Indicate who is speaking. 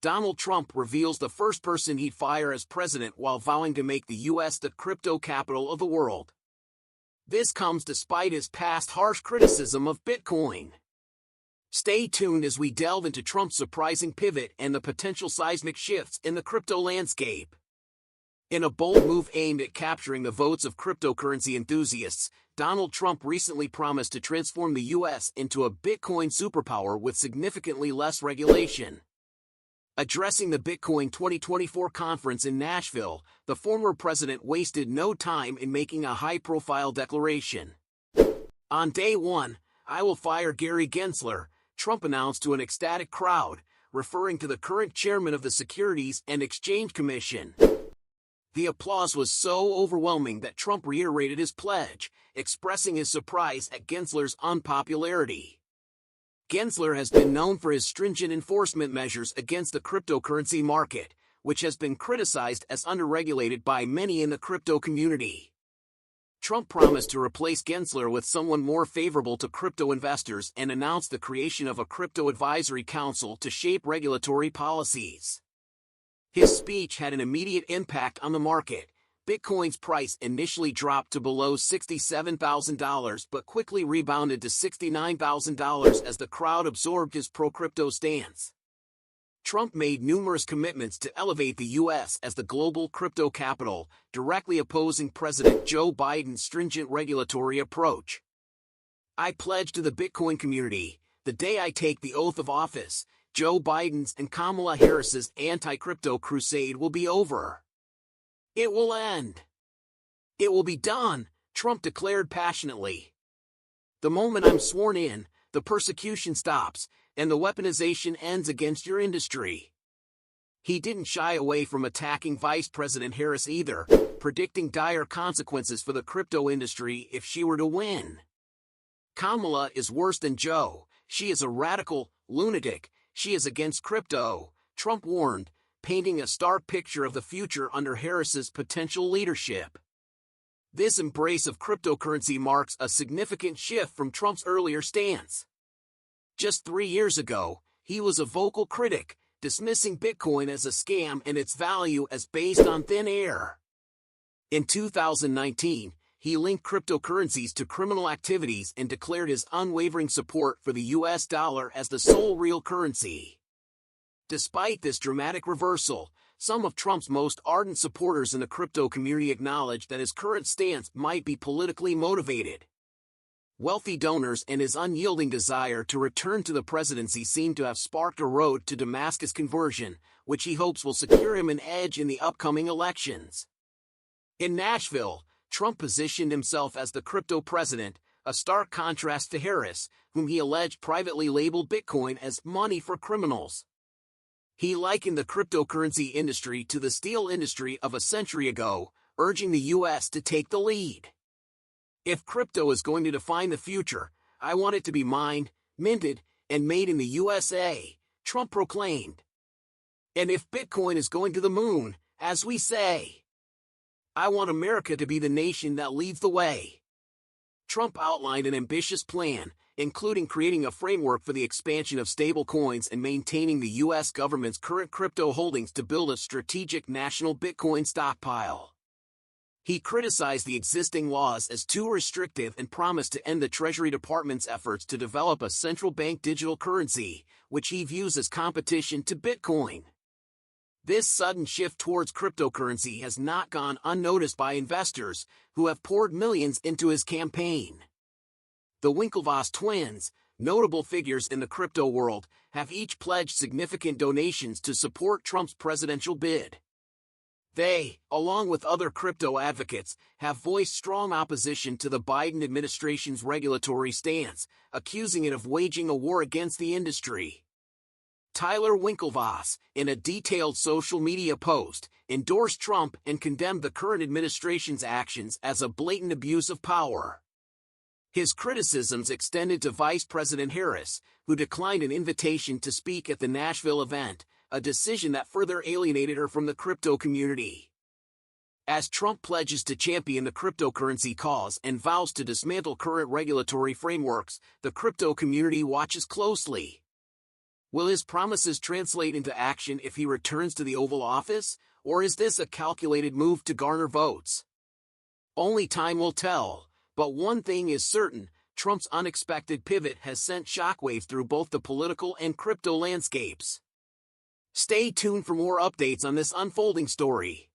Speaker 1: Donald Trump reveals the first person he'd fire as president while vowing to make the U.S. the crypto capital of the world. This comes despite his past harsh criticism of Bitcoin. Stay tuned as we delve into Trump's surprising pivot and the potential seismic shifts in the crypto landscape. In a bold move aimed at capturing the votes of cryptocurrency enthusiasts, Donald Trump recently promised to transform the U.S. into a Bitcoin superpower with significantly less regulation. Addressing the Bitcoin 2024 conference in Nashville, the former president wasted no time in making a high-profile declaration. On day one, "I will fire Gary Gensler," Trump announced to an ecstatic crowd, referring to the current chairman of the Securities and Exchange Commission. The applause was so overwhelming that Trump reiterated his pledge, expressing his surprise at Gensler's unpopularity. Gensler has been known for his stringent enforcement measures against the cryptocurrency market, which has been criticized as underregulated by many in the crypto community. Trump promised to replace Gensler with someone more favorable to crypto investors and announced the creation of a crypto advisory council to shape regulatory policies. His speech had an immediate impact on the market. Bitcoin's price initially dropped to below $67,000 but quickly rebounded to $69,000 as the crowd absorbed his pro-crypto stance. Trump made numerous commitments to elevate the U.S. as the global crypto capital, directly opposing President Joe Biden's stringent regulatory approach. "I pledge to the Bitcoin community, the day I take the oath of office, Joe Biden's and Kamala Harris's anti-crypto crusade will be over. It will end. It will be done," Trump declared passionately. "The moment I'm sworn in, the persecution stops, and the weaponization ends against your industry." He didn't shy away from attacking Vice President Harris either, predicting dire consequences for the crypto industry if she were to win. "Kamala is worse than Joe. She is a radical lunatic. She is against crypto," Trump warned, painting a stark picture of the future under Harris's potential leadership. This embrace of cryptocurrency marks a significant shift from Trump's earlier stance. Just 3 years ago, he was a vocal critic, dismissing Bitcoin as a scam and its value as based on thin air. In 2019, he linked cryptocurrencies to criminal activities and declared his unwavering support for the U.S. dollar as the sole real currency. Despite this dramatic reversal, some of Trump's most ardent supporters in the crypto community acknowledge that his current stance might be politically motivated. Wealthy donors and his unyielding desire to return to the presidency seem to have sparked a road to Damascus conversion, which he hopes will secure him an edge in the upcoming elections. In Nashville, Trump positioned himself as the crypto president, a stark contrast to Harris, whom he alleged privately labeled Bitcoin as money for criminals. He likened the cryptocurrency industry to the steel industry of a century ago, urging the U.S. to take the lead. "If crypto is going to define the future, I want it to be mined, minted, and made in the USA," Trump proclaimed. "And if Bitcoin is going to the moon, as we say, I want America to be the nation that leads the way." Trump outlined an ambitious plan, including creating a framework for the expansion of stablecoins and maintaining the U.S. government's current crypto holdings to build a strategic national Bitcoin stockpile. He criticized the existing laws as too restrictive and promised to end the Treasury Department's efforts to develop a central bank digital currency, which he views as competition to Bitcoin. This sudden shift towards cryptocurrency has not gone unnoticed by investors, who have poured millions into his campaign. The Winklevoss twins, notable figures in the crypto world, have each pledged significant donations to support Trump's presidential bid. They, along with other crypto advocates, have voiced strong opposition to the Biden administration's regulatory stance, accusing it of waging a war against the industry. Tyler Winklevoss, in a detailed social media post, endorsed Trump and condemned the current administration's actions as a blatant abuse of power. His criticisms extended to Vice President Harris, who declined an invitation to speak at the Nashville event, a decision that further alienated her from the crypto community. As Trump pledges to champion the cryptocurrency cause and vows to dismantle current regulatory frameworks, the crypto community watches closely. Will his promises translate into action if he returns to the Oval Office, or is this a calculated move to garner votes? Only time will tell, but one thing is certain: Trump's unexpected pivot has sent shockwaves through both the political and crypto landscapes. Stay tuned for more updates on this unfolding story.